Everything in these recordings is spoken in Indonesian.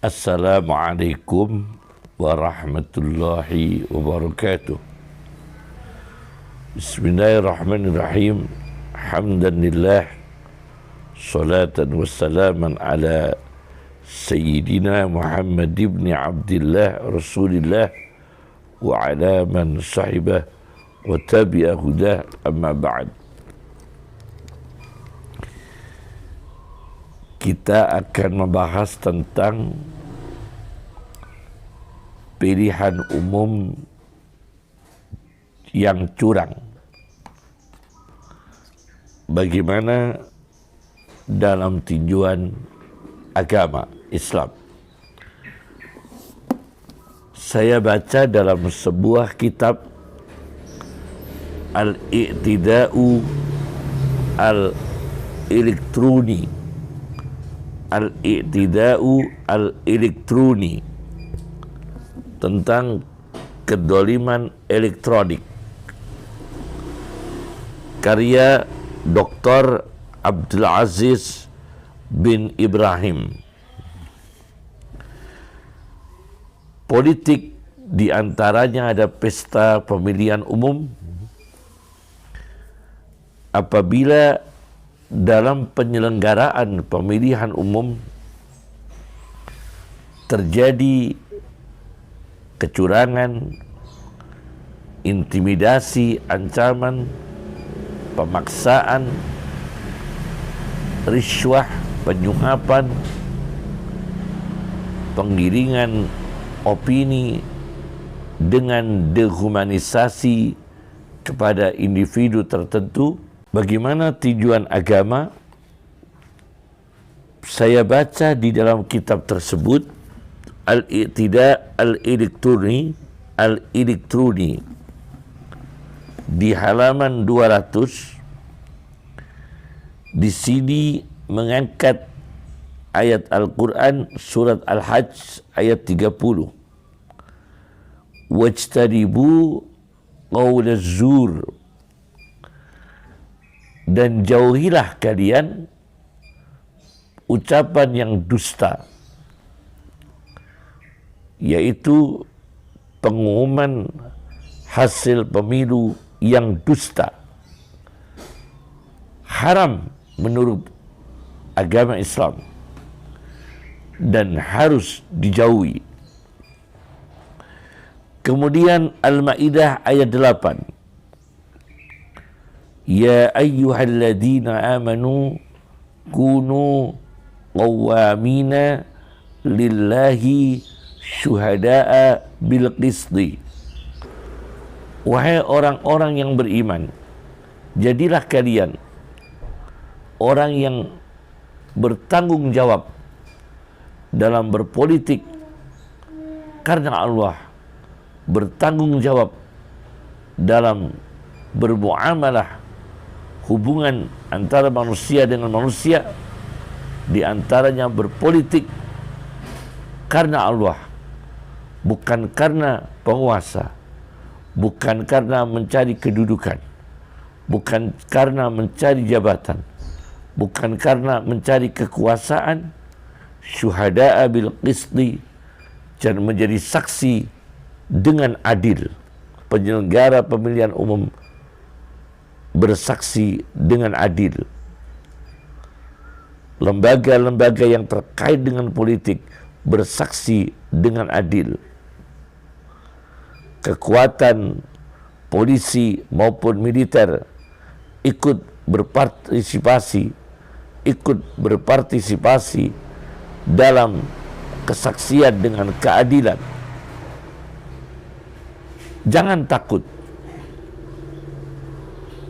Assalamualaikum warahmatullahi wabarakatuh. Bismillahirrahmanirrahim. Hamdan lillah, salatan wassalaman ala Sayyidina Muhammad ibn Abdillah Rasulillah wa ala man sahibah wa tabi'a hudah, amma ba'd. Kita akan membahas tentang pilihan umum yang curang. Bagaimana dalam tinjauan agama Islam. Saya baca dalam sebuah kitab Al-I'tida'u Al-Elektroni, Al-I'tida'u Al-Elektroni, tentang kedoliman elektronik, karya Dr. Abdul Aziz bin Ibrahim. Politik diantaranya ada pesta pemilihan umum. Apabila dalam penyelenggaraan pemilihan umum terjadi kecurangan, intimidasi, ancaman, pemaksaan, riswah, penyuapan, penggiringan opini dengan dehumanisasi kepada individu tertentu, bagaimana tinjauan agama? Saya baca di dalam kitab tersebut Al-I'tida' Al-Elektroni, Al-Elektroni, di halaman 200. Di sini mengangkat ayat Al-Quran surat Al-Hajj ayat 30. Wajtanibu qaulaz zur, dan jauhilah kalian ucapan yang dusta, yaitu pengumuman hasil pemilu yang dusta. Haram menurut agama Islam dan harus dijauhi. Kemudian Al-Maidah ayat 8. Ya ayyuhalladzina amanu kunu qawwamina lillahi syuhada'a bil qisti. Wahai orang-orang yang beriman, jadilah kalian orang yang bertanggung jawab dalam berpolitik karena Allah, bertanggung jawab dalam bermuamalah, hubungan antara manusia dengan manusia, di antaranya berpolitik karena Allah, bukan karena penguasa, bukan karena mencari kedudukan, bukan karena mencari jabatan, bukan karena mencari kekuasaan. Syuhada'a bil qisti, dan menjadi saksi dengan adil. Penyelenggara pemilihan umum bersaksi dengan adil. Lembaga-lembaga yang terkait dengan politik bersaksi dengan adil. Kekuatan polisi maupun militer ikut berpartisipasi dalam kesaksian dengan keadilan. Jangan takut,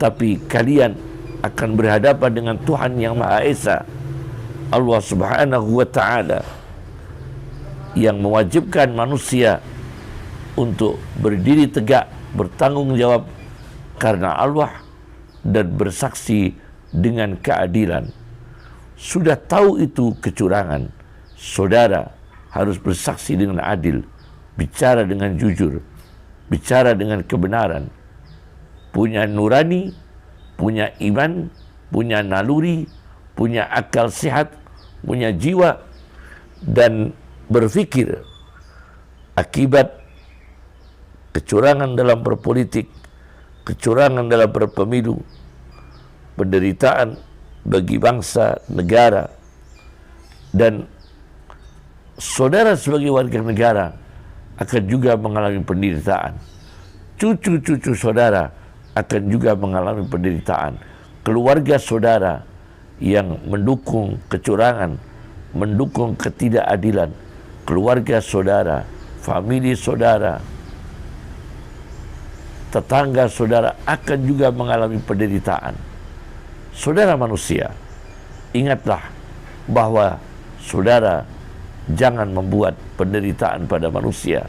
tapi kalian akan berhadapan dengan Tuhan yang Maha Esa, Allah Subhanahu wa Ta'ala, yang mewajibkan manusia untuk berdiri tegak, bertanggung jawab karena Allah, dan bersaksi dengan keadilan. Sudah tahu itu kecurangan, saudara harus bersaksi dengan adil, bicara dengan jujur, bicara dengan kebenaran, punya nurani, punya iman, punya naluri, punya akal sehat, punya jiwa, dan berpikir akibat kecurangan dalam berpolitik, kecurangan dalam berpemilu, penderitaan bagi bangsa, negara, dan saudara sebagai warga negara akan juga mengalami penderitaan. Cucu-cucu saudara akan juga mengalami penderitaan. Keluarga saudara yang mendukung kecurangan, mendukung ketidakadilan, keluarga saudara, famili saudara, tetangga saudara akan juga mengalami penderitaan. Saudara manusia, ingatlah bahwa saudara jangan membuat penderitaan pada manusia.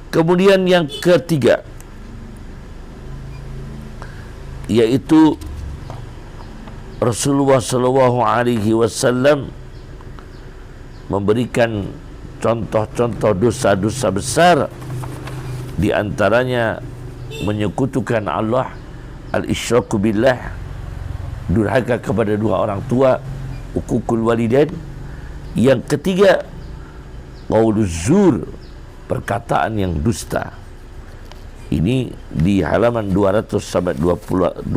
Kemudian yang ketiga, yaitu Rasulullah SAW memberikan contoh-contoh dosa-dosa besar, di antaranya menyekutukan Allah, al-isyraku billah, durhaka kepada dua orang tua, uququl walidain. Yang ketiga, qauluz zur, perkataan yang dusta. Ini di halaman 200 sampai 201.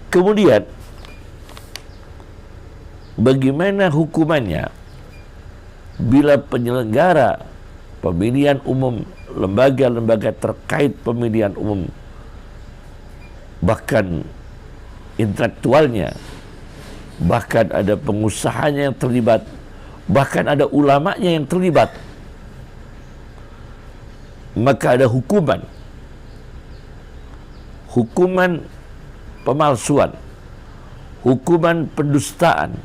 Kemudian bagaimana hukumannya bila penyelenggara pemilihan umum, lembaga-lembaga terkait pemilihan umum, bahkan intelektualnya, bahkan ada pengusahanya yang terlibat, bahkan ada ulamanya yang terlibat, maka ada hukuman pemalsuan, hukuman pendustaan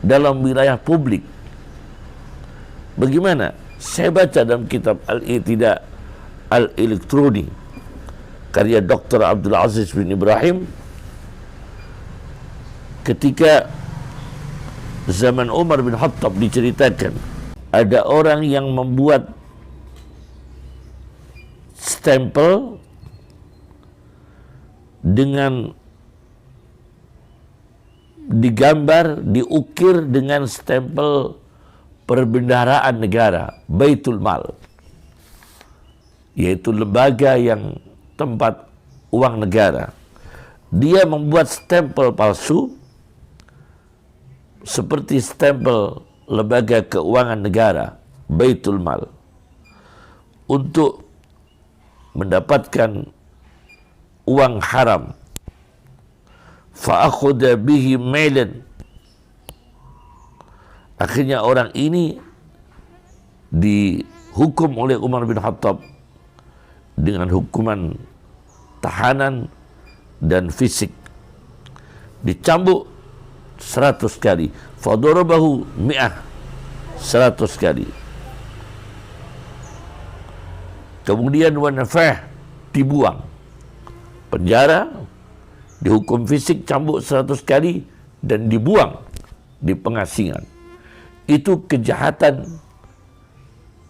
dalam wilayah publik. Bagaimana? Saya baca dalam kitab Al-I'tida' Al-Elektroni karya Dr. Abdul Aziz bin Ibrahim, ketika zaman Umar bin Khattab diceritakan ada orang yang membuat stempel dengan digambar, diukir dengan stempel perbendaharaan negara, Baitul Mal, yaitu lembaga yang tempat uang negara. Dia membuat stempel palsu seperti stempel lembaga keuangan negara, Baitul Mal, untuk mendapatkan uang haram. Fa'akhudha bihi mailan, akhirnya orang ini dihukum oleh Umar bin Khattab dengan hukuman tahanan dan fisik, dicambuk 100 kali, fadarabahu 100 kali, kemudian wanafah, dibuang penjara, dihukum fisik, cambuk 100 kali, dan dibuang di pengasingan. Itu kejahatan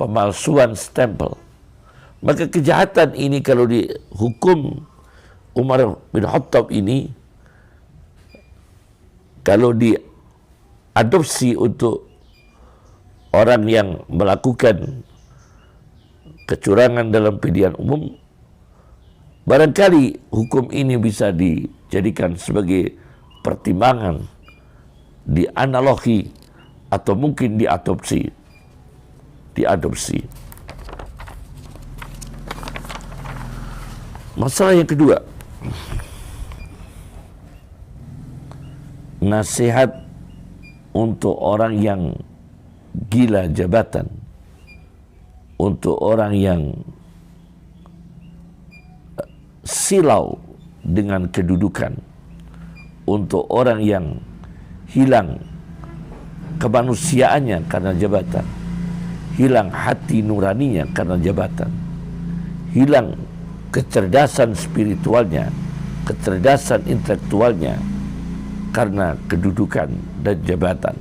pemalsuan stempel. Maka kejahatan ini kalau dihukum Umar bin Khattab ini, kalau diadopsi untuk orang yang melakukan kecurangan dalam pilihan umum, barangkali hukum ini bisa dijadikan sebagai pertimbangan, dianalogi, atau mungkin diadopsi. Masalah yang kedua, nasihat untuk orang yang gila jabatan, untuk orang yang silau dengan kedudukan, untuk orang yang hilang kemanusiaannya karena jabatan, hilang hati nuraninya karena jabatan, hilang kecerdasan spiritualnya, kecerdasan intelektualnya karena kedudukan dan jabatan.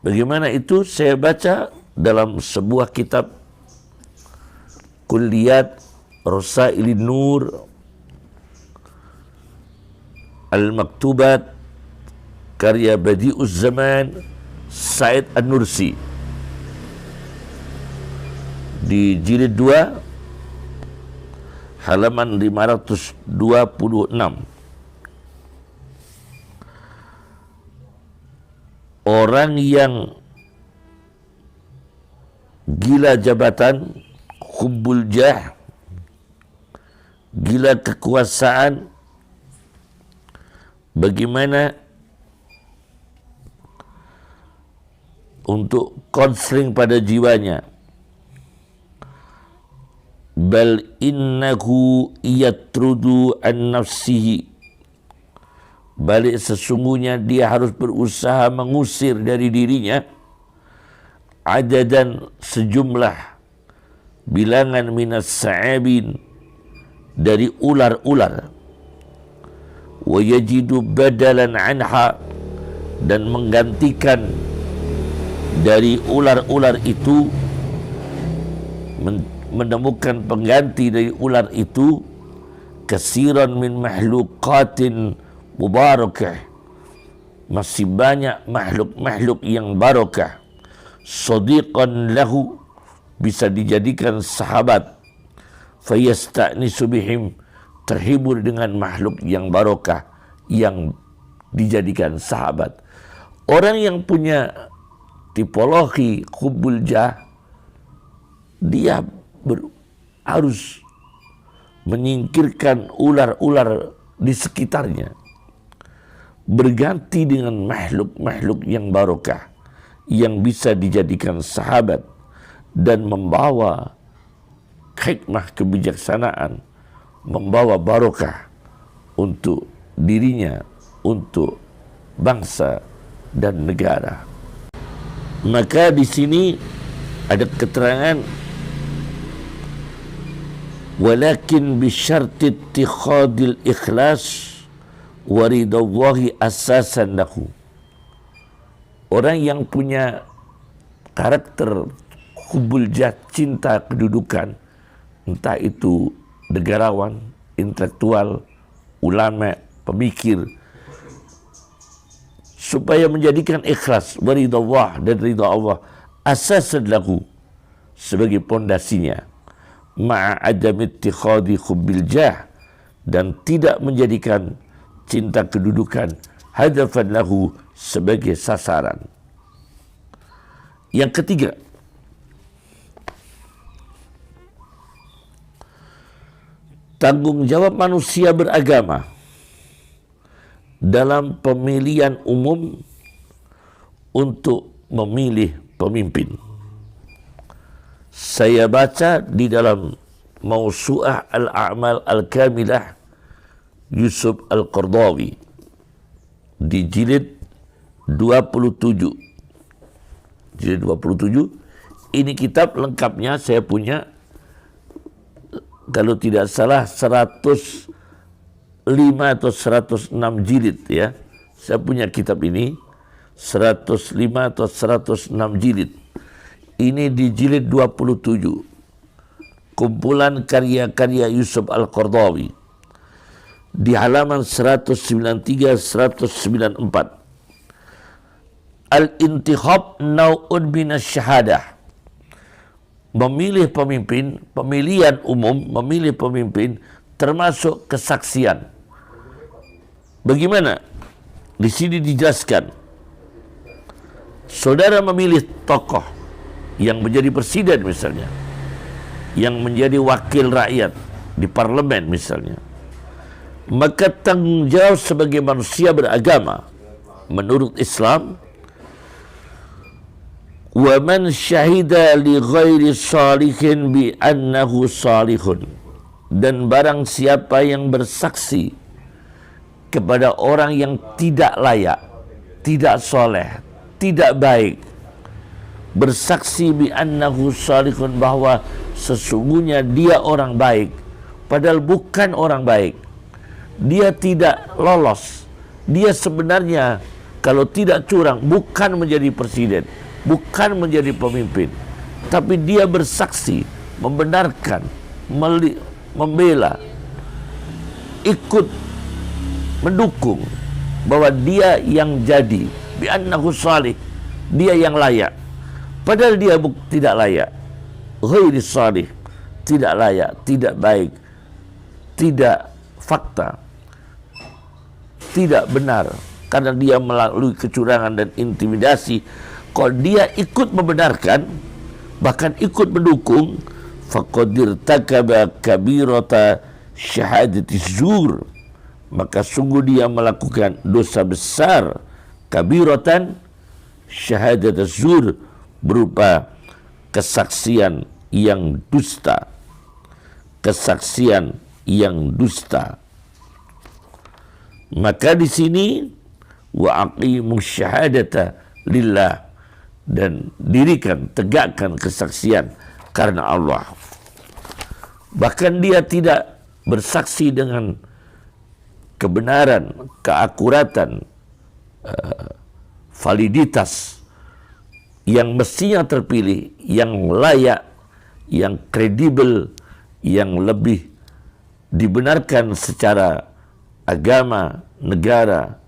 Bagaimana itu? Saya baca dalam sebuah kitab Kulliyat Rasailin Nur Al-Maktubat karya Badi'uz Zaman Said An-Nursi di jilid 2 halaman 526. Orang yang gila jabatan, hubbul jah, gila kekuasaan, bagaimana untuk konseling pada jiwanya. Bal innahu yatrudu an nafsihi, balik sesungguhnya dia harus berusaha mengusir dari dirinya adadan sejumlah bilangan minas sa'abin, dari ular-ular, wa yajidu badalan anha, dan menggantikan dari ular-ular itu, menemukan pengganti dari ular itu, kasiran min mahluqatin mubarakah, masih banyak makhluk-makhluk yang barakah, sadiqan lahu, bisa dijadikan sahabat, fayasta'nisu bihim, terhibur dengan makhluk yang barakah yang dijadikan sahabat. Orang yang punya tipologi hubbul jah, dia harus menyingkirkan ular-ular di sekitarnya, berganti dengan makhluk-makhluk yang barakah yang bisa dijadikan sahabat dan membawa hikmah kebijaksanaan, membawa barakah untuk dirinya, untuk bangsa dan negara. Maka di sini ada keterangan, walakin bisyarti ittikhadil ikhlas wa ridallahi asasan lahu. Orang yang punya karakter hubbul jah, cinta kedudukan, entah itu negarawan, intelektual, ulama, pemikir, supaya menjadikan ikhlas waridallah, dan ridha Allah asasan lahu, sebagai pondasinya, ma'a adam ittikhadi hubbil jah, dan tidak menjadikan cinta kedudukan hadafan lahu sebagai sasaran. Yang ketiga, tanggung jawab manusia beragama dalam pemilihan umum untuk memilih pemimpin. Saya baca di dalam Mausu'ah Al-A'mal Al-Kamilah Yusuf Al-Qardawi di jilid 27. Jilid 27. Ini kitab lengkapnya saya punya, kalau tidak salah 105 atau 106 jilid ya. Saya punya kitab ini 105 atau 106 jilid. Ini di jilid 27. Kumpulan karya-karya Yusuf Al-Qardawi di halaman 193-194. Al-intikhab nau'un minas syahadah. Memilih pemimpin, pemilihan umum, memilih pemimpin termasuk kesaksian. Bagaimana? Di sini dijelaskan, saudara memilih tokoh yang menjadi presiden misalnya, yang menjadi wakil rakyat di parlemen misalnya, maka tanggung jawab sebagai manusia beragama menurut Islam, wa man syahida li ghairi salihin bi annahu salihun, dan barang siapa yang bersaksi kepada orang yang tidak layak, tidak soleh, tidak baik, bersaksi bi annahu salihun, bahwa sesungguhnya dia orang baik, padahal bukan orang baik, dia tidak lolos, dia sebenarnya kalau tidak curang bukan menjadi presiden, bukan menjadi pemimpin, tapi dia bersaksi, membenarkan, membela, ikut mendukung bahwa dia yang jadi, bi annahu salih, dia yang layak, padahal dia tidak layak. Ghairi salih, tidak layak, tidak baik, tidak fakta, tidak benar, karena dia melalui kecurangan dan intimidasi. Kalau dia ikut membenarkan, bahkan ikut mendukung, faqadir takaba kabirata syahadati zur, maka sungguh dia melakukan dosa besar, kabiratan syahadat zur, berupa kesaksian yang dusta, kesaksian yang dusta. Maka di sini wa aqimu syahadata lillah, dan dirikan, tegakkan kesaksian karena Allah. Bahkan dia tidak bersaksi dengan kebenaran, keakuratan, validitas yang mestinya terpilih, yang layak, yang kredibel, yang lebih dibenarkan secara agama, negara,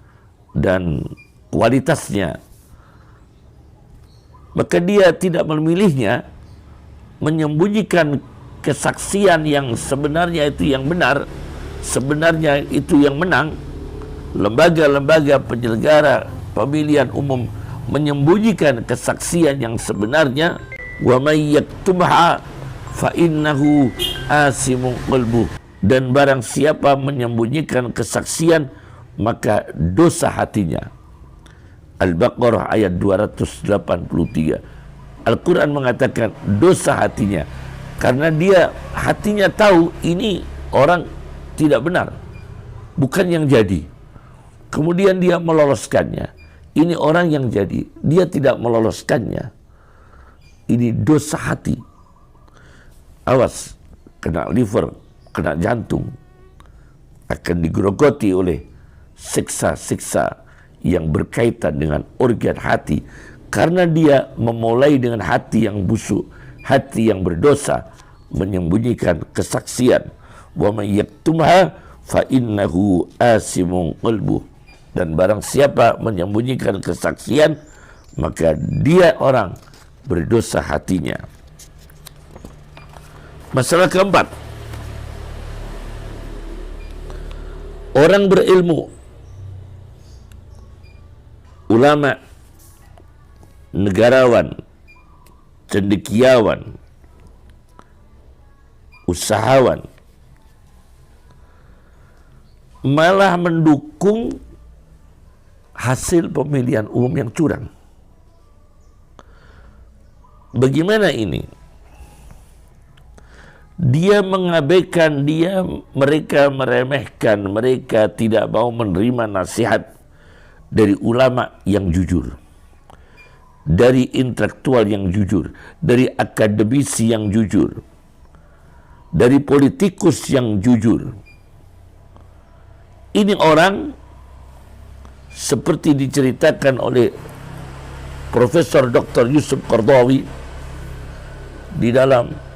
dan kualitasnya. Maka dia tidak memilihnya, menyembunyikan kesaksian yang sebenarnya itu yang benar, sebenarnya itu yang menang. Lembaga-lembaga penyelenggara pemilihan umum menyembunyikan kesaksian yang sebenarnya. Wa may yaktumha fa innahu asimun qalbuh, dan barang siapa menyembunyikan kesaksian maka dosa hatinya. Al-Baqarah ayat 283. Al-Quran mengatakan dosa hatinya, karena dia hatinya tahu ini orang tidak benar, bukan yang jadi. Kemudian dia meloloskannya. Ini orang yang jadi, dia tidak meloloskannya. Ini dosa hati. Awas, kena liver, kena jantung, akan digerogoti oleh siksa-siksa yang berkaitan dengan organ hati, karena dia memulai dengan hati yang busuk, hati yang berdosa, menyembunyikan kesaksian. Wa may yaktumha fa innahu asimun qalbuh, dan barang siapa menyembunyikan kesaksian maka dia orang berdosa hatinya. Masalah keempat, orang berilmu, ulama, negarawan, cendekiawan, usahawan, malah mendukung hasil pemilihan umum yang curang. Bagaimana ini? Dia mengabaikan, mereka meremehkan, mereka tidak mau menerima nasihat dari ulama yang jujur, dari intelektual yang jujur, dari akademisi yang jujur, dari politikus yang jujur. Ini orang seperti diceritakan oleh Profesor Dr. Yusuf Qaradawi di dalam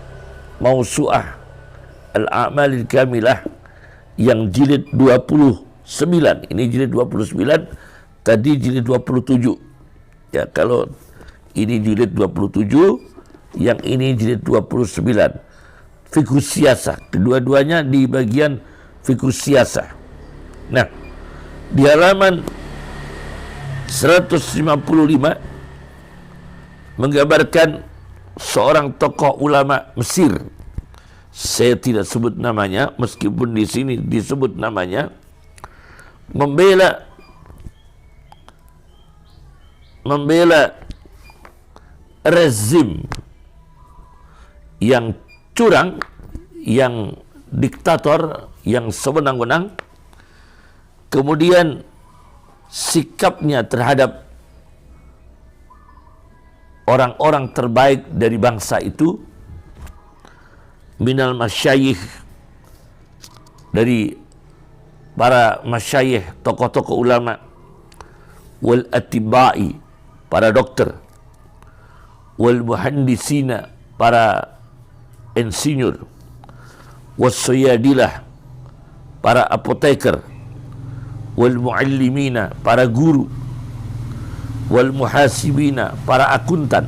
Mausu'ah Al-A'malil Kamilah yang jilid 29. Ini jilid 29, tadi jilid 27. Ya, kalau ini jilid 27, yang ini jilid 29. Fiqhus Siyasah, kedua-duanya di bagian Fiqhus Siyasah. Nah, di halaman 155 menggambarkan seorang tokoh ulama Mesir. Saya tidak sebut namanya, meskipun di sini disebut namanya, membela rezim yang curang, yang diktator, yang sewenang-wenang. Kemudian sikapnya terhadap orang-orang terbaik dari bangsa itu, minal masyayikh, dari para masyayikh, tokoh-tokoh ulama, wal atibai, para dokter, wal muhandisina, para insinyur, was suyadilah, para apoteker, wal muallimina, para guru, wal muhasibina, para akuntan,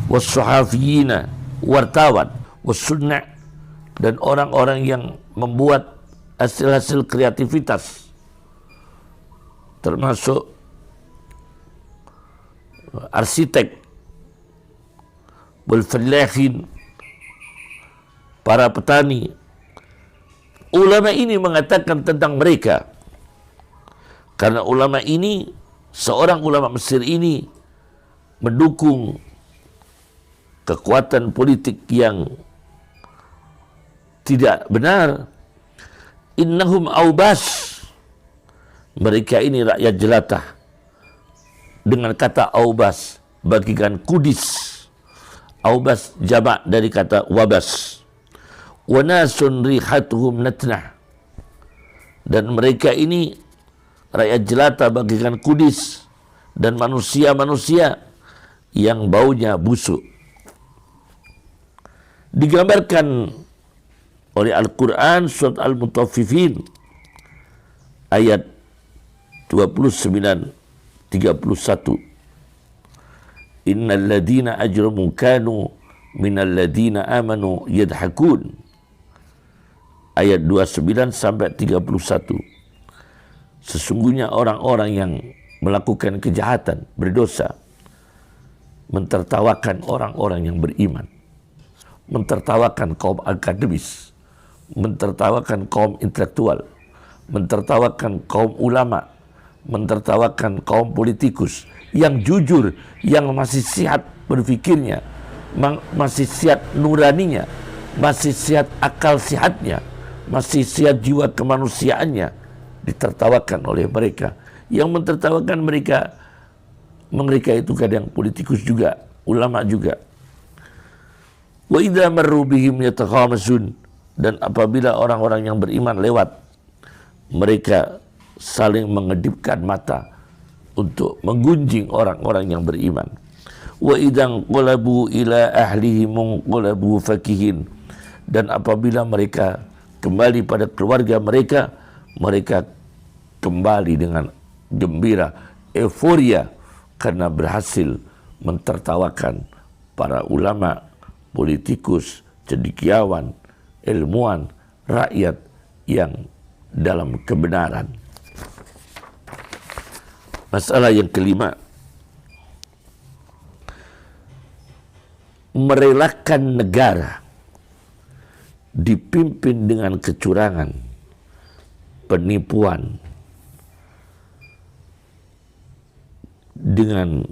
was suhafiyina, wartawan, was sunnah, dan orang-orang yang membuat hasil-hasil kreativitas, termasuk arsitek, wal fallahin, para petani. Ulama ini mengatakan tentang mereka, karena ulama ini, seorang ulama Mesir ini mendukung kekuatan politik yang tidak benar. Innahum aubas, mereka ini rakyat jelata. Dengan kata aubas, bagikan kudis. Aubas jamak dari kata wabas. Wa nasun rihatuhum natnah, dan mereka ini rakyat jelata bagikan kudis, dan manusia-manusia yang baunya busuk. Digambarkan oleh Al-Quran surat Al-Mutaffifin ayat 29-31. Innal ladina ajramu kanu minal ladina amanu yadhakun. Ayat 29 sampai 31. Sesungguhnya orang-orang yang melakukan kejahatan, berdosa, mentertawakan orang-orang yang beriman, mentertawakan kaum akademis, mentertawakan kaum intelektual, mentertawakan kaum ulama, mentertawakan kaum politikus yang jujur, yang masih sehat berfikirnya, masih sehat nuraninya, masih sehat akal sehatnya, masih sehat jiwa kemanusiaannya, ditertawakan oleh mereka. Yang mentertawakan mereka itu kadang politikus juga, ulama juga. Wa idza marru bihim yataghamasun, dan apabila orang-orang yang beriman lewat, mereka saling mengedipkan mata untuk menggunjing orang-orang yang beriman. Wa idzan qalabu ila ahlihim qalabu fakihin, dan apabila mereka kembali pada keluarga mereka, mereka kembali dengan gembira, euforia, karena berhasil mentertawakan para ulama, politikus, cendekiawan, ilmuwan, rakyat yang dalam kebenaran. Masalah yang kelima, merelakan negara dipimpin dengan kecurangan, penipuan, dengan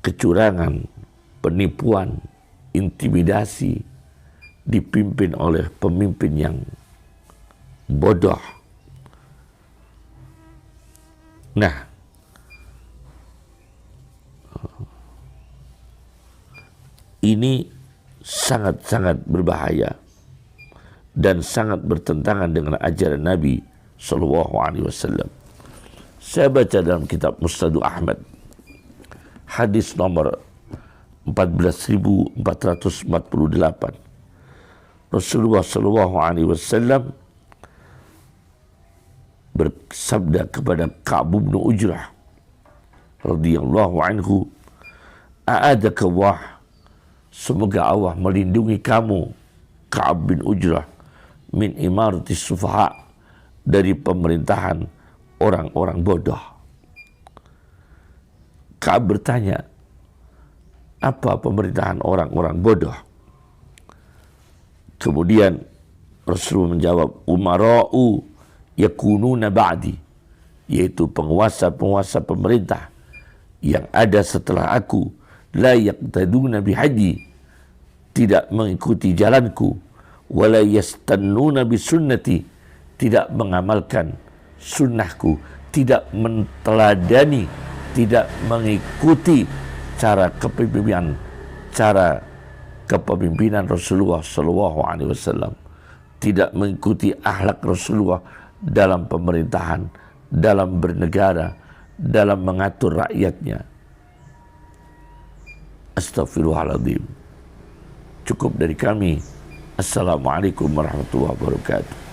kecurangan, penipuan, intimidasi, dipimpin oleh pemimpin yang bodoh. Nah, ini sangat-sangat berbahaya dan sangat bertentangan dengan ajaran Nabi Sallallahu Alaihi Wasallam. Saya baca dalam kitab Musnad Ahmad, hadis nomor 14.448. Rasulullah Sallallahu Alaihi Wasallam bersabda kepada Ka'b bin Ujrah radhiyallahu anhu, "A'adaka Allah, semoga Allah melindungi kamu, Ka'b bin Ujrah, min imarati sufaha, dari pemerintahan orang-orang bodoh." Ka'b bertanya, apa pemerintahan orang-orang bodoh? Kemudian Rasulullah menjawab, umara'u yakununa ba'di, yaitu penguasa-penguasa pemerintah yang ada setelah aku, la yaqtaduna bihadi, tidak mengikuti jalanku, wala yastannuna bisunnati, tidak mengamalkan sunnahku, tidak menteladani, tidak mengikuti cara kepemimpinan Rasulullah Sallallahu Alaihi Wasallam, tidak mengikuti akhlak Rasulullah dalam pemerintahan, dalam bernegara, dalam mengatur rakyatnya. Astaghfirullahaladzim. Cukup dari kami. Assalamualaikum warahmatullahi wabarakatuh.